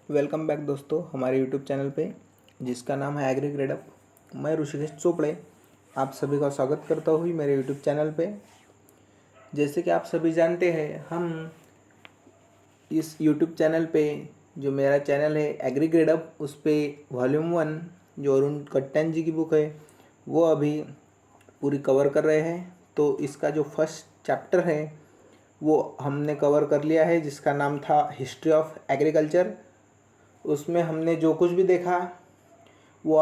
Welcome back दोस्तों हमारे YouTube channel पे जिसका नाम है एग्री ग्रेड अप। मैं ऋषिकेश चोपड़े आप सभी का स्वागत करता हूँ मेरे यूट्यूब चैनल पे। जैसे कि आप सभी जानते हैं, हम इस यूट्यूब चैनल पे जो मेरा चैनल है एग्री ग्रेड अप, उस पर वॉल्यूम 1 जो अरुण कट्टन जी की बुक है वो अभी पूरी कवर कर रहे हैं। तो इसका जो फर्स्ट चैप्टर है वो हमने कवर कर लिया है, जिसका नाम था हिस्ट्री ऑफ एग्रीकल्चर। उसमें हमने जो कुछ भी देखा वो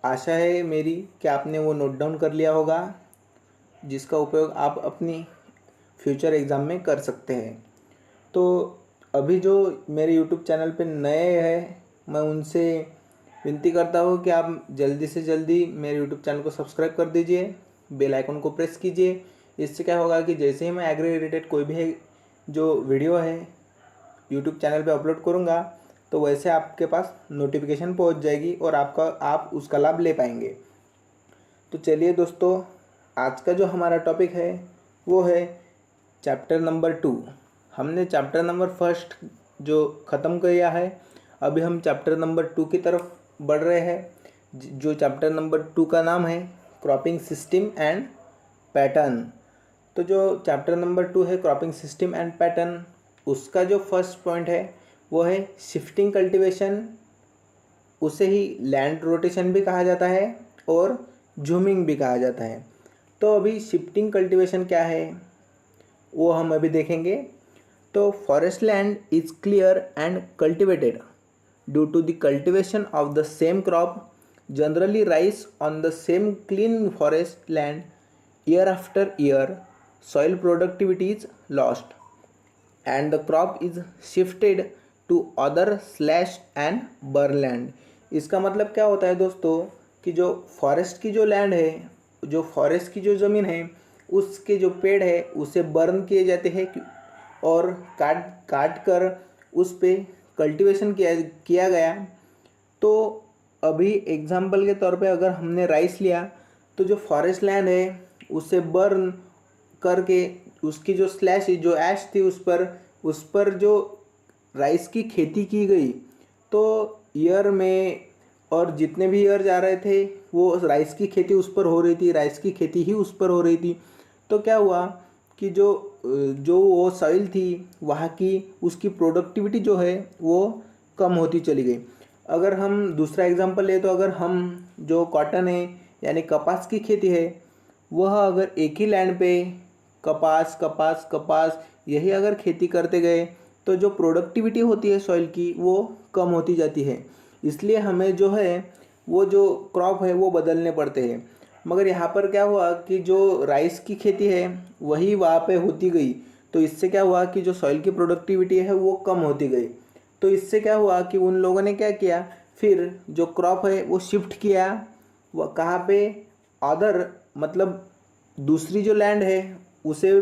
आशा है मेरी कि आपने वो नोट डाउन कर लिया होगा, जिसका उपयोग आप अपनी फ्यूचर एग्ज़ाम में कर सकते हैं। तो अभी जो मेरे यूट्यूब चैनल पे नए हैं, मैं उनसे विनती करता हूँ कि आप जल्दी से जल्दी मेरे यूट्यूब चैनल को सब्सक्राइब कर दीजिए, बेल आइकन को प्रेस कीजिए। इससे क्या होगा कि जैसे ही मैं एग्री रिलेटेड कोई भी जो वीडियो है यूट्यूब चैनल पे अपलोड करूँगा तो वैसे आपके पास नोटिफिकेशन पहुंच जाएगी और आप उसका लाभ ले पाएंगे। तो चलिए दोस्तों, आज का जो हमारा टॉपिक है वो है चैप्टर नंबर 2। हमने चैप्टर नंबर फर्स्ट जो ख़त्म किया है, अभी हम चैप्टर नंबर 2 की तरफ बढ़ रहे हैं। जो चैप्टर नंबर 2 का नाम है क्रॉपिंग सिस्टम एंड पैटर्न। तो जो चैप्टर नंबर 2 है क्रॉपिंग सिस्टम एंड पैटर्न, उसका जो फर्स्ट पॉइंट है वो है शिफ्टिंग कल्टीवेशन। उसे ही लैंड रोटेशन भी कहा जाता है और जूमिंग भी कहा जाता है। तो अभी शिफ्टिंग कल्टीवेशन क्या है वो हम अभी देखेंगे। तो forest land is clear and cultivated due to the cultivation of the same crop generally rise on the same clean forest land year after year. Soil productivity is lost and the crop is shifted to other slash and burn land। इसका मतलब क्या होता है दोस्तों कि जो forest की जो लैंड है, जो फॉरेस्ट की जो ज़मीन है, उसके जो पेड़ है उसे बर्न किए जाते हैं और काट कर उस पे कल्टीवेशन किया गया। तो अभी एग्जांपल के तौर पे अगर हमने राइस लिया तो जो फॉरेस्ट लैंड है उसे बर्न करके उसकी जो स्लैश जो ऐश थी उस पर जो राइस की खेती की गई। तो ईयर में और जितने भी ईयर जा रहे थे वो राइस की खेती उस पर हो रही थी, राइस की खेती ही उस पर हो रही थी। तो क्या हुआ कि जो वो सॉइल थी वहाँ की उसकी प्रोडक्टिविटी जो है वो कम होती चली गई। अगर हम दूसरा एग्जांपल ले तो अगर हम जो कॉटन है यानी कपास की खेती है, वह अगर एक ही लैंड पे कपास कपास कपास यही अगर खेती करते गए तो जो प्रोडक्टिविटी होती है सॉइल की वो कम होती जाती है। इसलिए हमें जो है वो जो क्रॉप है वो बदलने पड़ते हैं। मगर यहाँ पर क्या हुआ कि जो राइस की खेती है वही वहाँ पे होती गई, तो इससे क्या हुआ कि जो सॉइल की प्रोडक्टिविटी है वो कम होती गई। तो इससे क्या हुआ कि उन लोगों ने क्या किया, फिर जो क्रॉप है वो शिफ्ट किया वो कहाँ पे, अदर मतलब दूसरी जो लैंड है उसे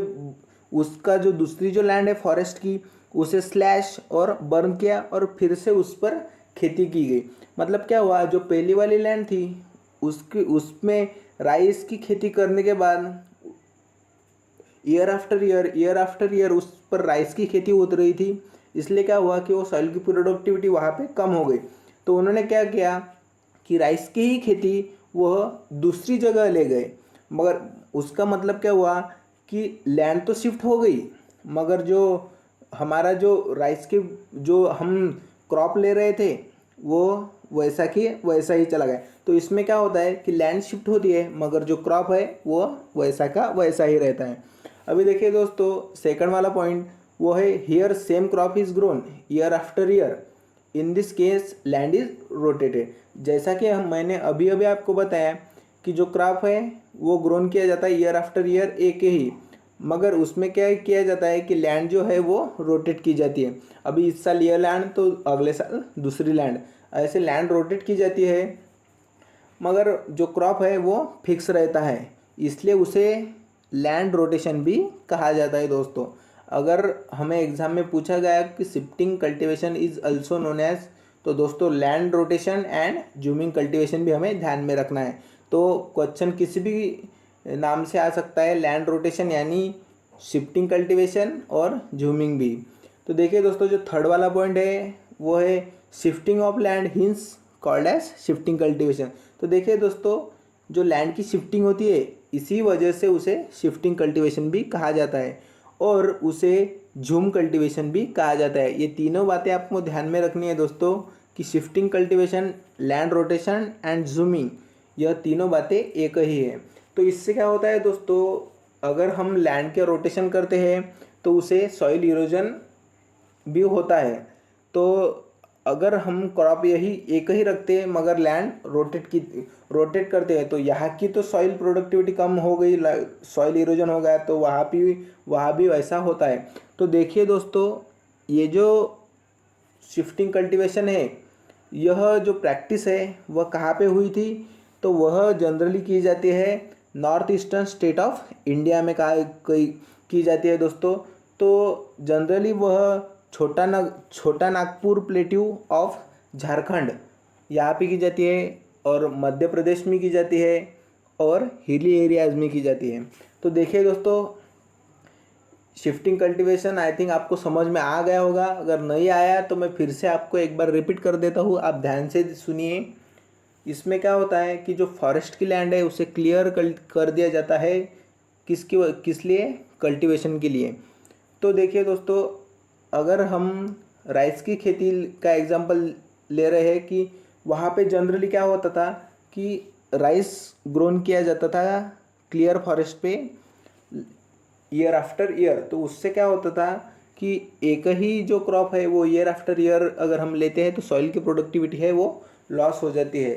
उसका जो दूसरी जो लैंड है फॉरेस्ट की उसे स्लैश और बर्न किया और फिर से उस पर खेती की गई। मतलब क्या हुआ, जो पहली वाली लैंड थी उसमें राइस की खेती करने के बाद ईयर आफ्टर ईयर उस पर राइस की खेती होती रही थी। इसलिए क्या हुआ कि वो सॉइल की प्रोडक्टिविटी वहाँ पे कम हो गई। तो उन्होंने क्या किया कि राइस की ही खेती वह दूसरी जगह ले गए। मगर उसका मतलब क्या हुआ कि लैंड तो शिफ्ट हो गई, मगर जो हमारा जो राइस के जो हम क्रॉप ले रहे थे वो वैसा की वैसा ही चला गया। तो इसमें क्या होता है कि लैंड शिफ्ट होती है मगर जो क्रॉप है वो वैसा का वैसा ही रहता है। अभी देखिए दोस्तों, सेकंड वाला पॉइंट वो है here same crop is grown year after year, in this case land is rotated. जैसा कि मैंने अभी अभी आपको बताया कि जो क्रॉप है वो ग्रोन किया जाता है ईयर आफ्टर ईयर एक ही, मगर उसमें क्या किया जाता है कि लैंड जो है वो रोटेट की जाती है। अभी इस साल ये लैंड तो अगले साल दूसरी लैंड, ऐसे लैंड रोटेट की जाती है। मगर जो क्रॉप है वो फिक्स रहता है, इसलिए उसे लैंड रोटेशन भी कहा जाता है दोस्तों। अगर हमें एग्जाम में पूछा गया कि shifting cultivation is also known as, तो दोस्तों land rotation and jhuming cultivation भी हमें ध्यान में रखना है। तो क्वेश्चन किसी भी नाम से आ सकता है, लैंड रोटेशन यानी शिफ्टिंग कल्टीवेशन और जूमिंग भी। तो देखिए दोस्तों, जो थर्ड वाला पॉइंट है वो है shifting of land, hence called as shifting cultivation. तो देखिए दोस्तों, जो लैंड की शिफ्टिंग होती है इसी वजह से उसे शिफ्टिंग कल्टीवेशन भी कहा जाता है और उसे झूम कल्टीवेशन भी कहा जाता है। ये तीनों बातें आपको ध्यान में रखनी है दोस्तों कि shifting cultivation, land rotation and zooming, यह तीनों बातें एक ही है। तो इससे क्या होता है दोस्तों, अगर हम लैंड के रोटेशन करते हैं तो उसे सॉइल इरोजन भी होता है। तो अगर हम क्रॉप यही एक ही रखते हैं मगर लैंड रोटेट करते हैं तो यहाँ की तो सॉइल प्रोडक्टिविटी कम हो गई, सॉइल इरोजन हो गया, तो वहाँ भी वैसा होता है। तो देखिए दोस्तों, ये जो शिफ्टिंग कल्टीवेशन है, यह जो प्रैक्टिस है वह कहाँ पे हुई थी, तो वह जनरली की जाती है north eastern state of India में की जाती है दोस्तों। तो जनरली वह छोटा नागपुर प्लेट्यू ऑफ झारखंड यहाँ पे की जाती है और मध्य प्रदेश में की जाती है और हिली एरियाज़ में की जाती है। तो देखिए दोस्तों, शिफ्टिंग कल्टीवेशन आई थिंक आपको समझ में आ गया होगा। अगर नहीं आया तो मैं फिर से आपको एक बार रिपीट कर देता हूँ, आप ध्यान से सुनिए। इसमें क्या होता है कि जो फॉरेस्ट की लैंड है उसे क्लियर कर दिया जाता है, किस लिए, कल्टीवेशन के लिए। तो देखिए दोस्तों, अगर हम राइस की खेती का एग्जांपल ले रहे हैं कि वहाँ पे जनरली क्या होता था कि राइस ग्रोन किया जाता था क्लियर फॉरेस्ट पे ईयर आफ्टर ईयर। तो उससे क्या होता था कि एक ही जो क्रॉप है वो ईयर आफ्टर ईयर अगर हम लेते हैं तो सॉइल की प्रोडक्टिविटी है वो लॉस हो जाती है।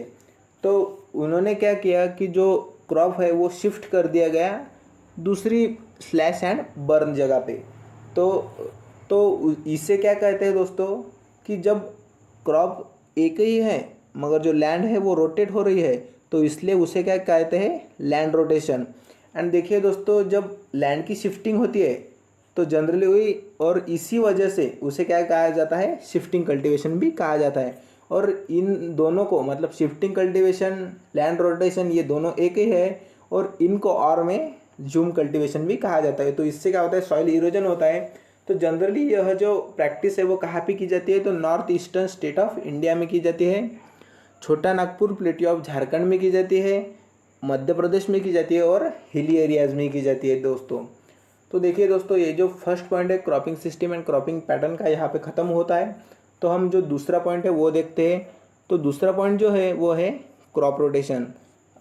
तो उन्होंने क्या किया कि जो क्रॉप है वो शिफ्ट कर दिया गया दूसरी स्लैश एंड बर्न जगह पे। तो इससे क्या कहते हैं दोस्तों कि जब क्रॉप एक ही है मगर जो लैंड है वो रोटेट हो रही है, तो इसलिए उसे क्या कहते हैं, लैंड रोटेशन। एंड देखिए दोस्तों, जब लैंड की शिफ्टिंग होती है तो जनरली हुई और इसी वजह से उसे क्या कहा जाता है, शिफ्टिंग कल्टीवेशन भी कहा जाता है। और इन दोनों को मतलब शिफ्टिंग कल्टीवेशन, लैंड रोटेशन, ये दोनों एक ही है और इनको और में जूम कल्टीवेशन भी कहा जाता है। तो इससे क्या होता है, सॉइल इरोजन होता है। तो जनरली यह जो प्रैक्टिस है वो कहाँ पे की जाती है, तो north eastern state of India में की जाती है, छोटा नागपुर प्लेट्यू ऑफ झारखंड में की जाती है, मध्य प्रदेश में की जाती है और हिली एरियाज़ में की जाती है दोस्तों। तो देखिए दोस्तों, ये जो फर्स्ट पॉइंट है cropping system and cropping pattern का, यहाँ पे ख़त्म होता है। तो हम जो दूसरा पॉइंट है वो देखते हैं। तो दूसरा पॉइंट जो है वो है क्रॉप रोटेशन।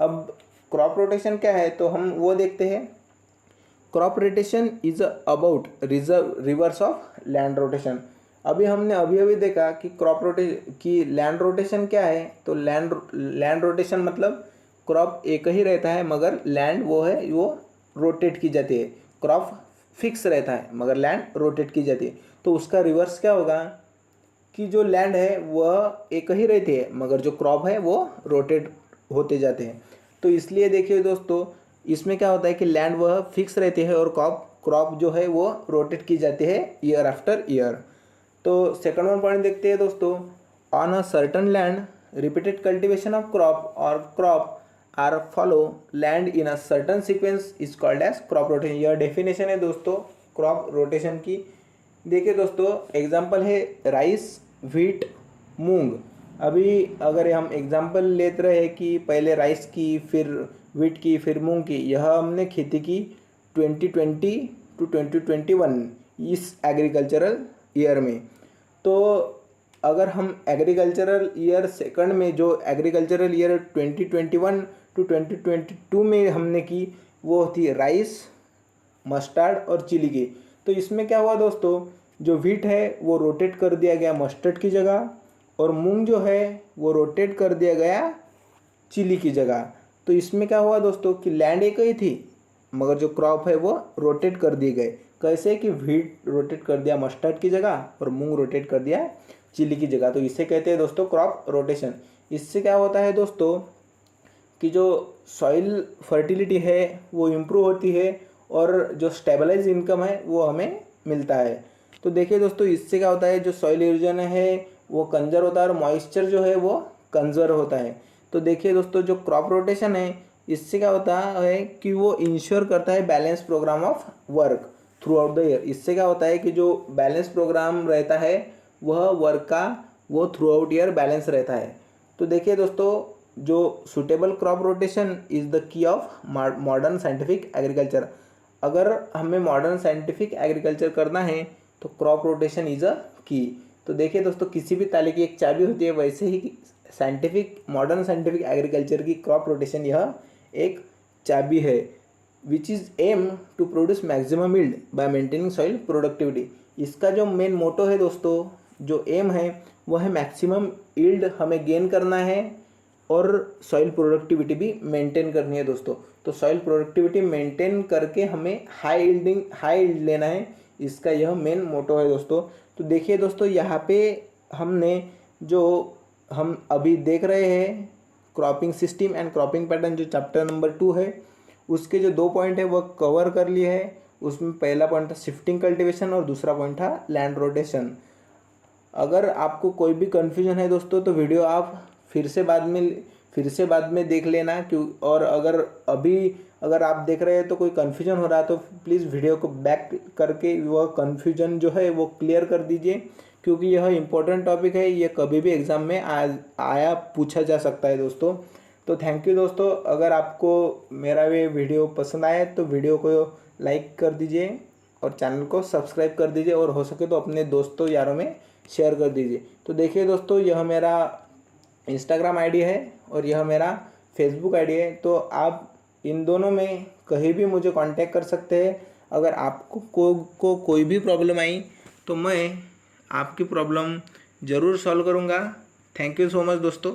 अब क्रॉप रोटेशन क्या है तो हम वो देखते हैं। Crop rotation is about reverse of land rotation. हमने अभी देखा कि लैंड रोटेशन क्या है, तो लैंड रोटेशन मतलब क्रॉप एक ही रहता है मगर लैंड वो रोटेट की जाती है। क्रॉप फिक्स रहता है मगर लैंड रोटेट की जाती है। तो उसका रिवर्स क्या होगा कि जो लैंड है वह एक ही रहती है मगर जो क्रॉप है वो रोटेट होते जाते हैं। तो इसलिए देखिए दोस्तों, इसमें क्या होता है कि लैंड वह फिक्स रहती है और क्रॉप जो है वो रोटेट की जाती है ईयर आफ्टर ईयर। तो सेकंड वन पॉइंट देखते हैं दोस्तों। On a certain land repeated cultivation of crop or fallow land in a certain sequence is called as crop rotation. यह डेफिनेशन है दोस्तों क्रॉप रोटेशन की। देखिए दोस्तों, एग्जाम्पल है राइस, व्हीट, मूंग। अगर हम एग्जाम्पल लेते रहे कि पहले राइस की, फिर व्हीट की, फिर मूंग की, यह हमने खेती की 2020 टू 2021 इस एग्रीकल्चरल ईयर में। तो अगर हम एग्रीकल्चरल ईयर सेकंड में जो एग्रीकल्चरल ईयर 2021 टू 2022 में हमने की वो थी राइस, मस्टर्ड और चिली की। तो इसमें क्या हुआ दोस्तों, जो व्हीट है वो रोटेट कर दिया गया मस्टर्ड की जगह और मूंग जो है वो रोटेट कर दिया गया चिली की जगह। तो इसमें क्या हुआ दोस्तों कि लैंड एक ही थी मगर जो क्रॉप है वो रोटेट कर दिए गए। कैसे कि व्हीट रोटेट कर दिया मस्टर्ड की जगह और मूंग रोटेट कर दिया चिली की जगह। तो इसे कहते हैं दोस्तों क्रॉप रोटेशन। इससे क्या होता है दोस्तों कि जो सॉइल फर्टिलिटी है वो इम्प्रूव होती है और जो स्टेबलाइज इनकम है वो हमें मिलता है। तो देखिए दोस्तों, इससे क्या होता है, जो सॉइल इरोजन है वो कंजर्व होता है और मॉइस्चर जो है वो कंजर्व होता है। तो देखिए दोस्तों, जो क्रॉप रोटेशन है इससे क्या होता है कि वो इंश्योर करता है balance program of work throughout the year. इससे क्या होता है कि जो बैलेंस प्रोग्राम रहता है वह वर्क का वो थ्रू आउट ईयर बैलेंस रहता है। तो देखिए दोस्तों, जो suitable crop rotation is the key of modern scientific agriculture. अगर हमें मॉडर्न साइंटिफिक एग्रीकल्चर करना है तो क्रॉप रोटेशन इज़ अ की। तो देखिए दोस्तों, किसी भी ताले की एक चाबी होती है, वैसे ही मॉडर्न साइंटिफिक एग्रीकल्चर की क्रॉप रोटेशन यह एक चाबी है, which is aim to produce maximum yield by maintaining soil productivity. इसका जो मेन मोटो है दोस्तों, जो एम है वह है मैक्सिमम यील्ड हमें गेन करना है और सॉइल प्रोडक्टिविटी भी मेंटेन करनी है दोस्तों। तो सॉइल प्रोडक्टिविटी मेंटेन करके हमें हाई यील्ड लेना है, इसका यह मेन मोटो है दोस्तों। तो देखिए दोस्तों, यहाँ पे हमने जो हम अभी देख रहे हैं cropping system and cropping pattern, जो चैप्टर नंबर 2 है, उसके जो 2 पॉइंट है वह कवर कर लिए है। उसमें पहला पॉइंट था शिफ्टिंग कल्टीवेशन और दूसरा पॉइंट था लैंड रोटेशन। अगर आपको कोई भी कन्फ्यूजन है दोस्तों तो वीडियो आप फिर से बाद में देख लेना। क्यों, और अगर आप देख रहे हैं तो कोई कन्फ्यूजन हो रहा है तो प्लीज़ वीडियो को बैक करके वह कन्फ्यूजन जो है वो क्लियर कर दीजिए, क्योंकि यह इम्पोर्टेंट टॉपिक है, ये कभी भी एग्ज़ाम में आया पूछा जा सकता है दोस्तों। तो थैंक यू दोस्तों। अगर आपको मेरा ये वीडियो पसंद आए तो वीडियो को लाइक कर दीजिए और चैनल को सब्सक्राइब कर दीजिए, और हो सके तो अपने दोस्तों यारों में शेयर कर दीजिए। तो देखिए दोस्तों, यह मेरा इंस्टाग्राम आईडी है और यह मेरा फेसबुक आईडी है। तो आप इन दोनों में कहीं भी मुझे कांटेक्ट कर सकते हैं। अगर आपको कोई भी प्रॉब्लम आई तो मैं आपकी प्रॉब्लम ज़रूर सॉल्व करूँगा। थैंक यू सो मच दोस्तों।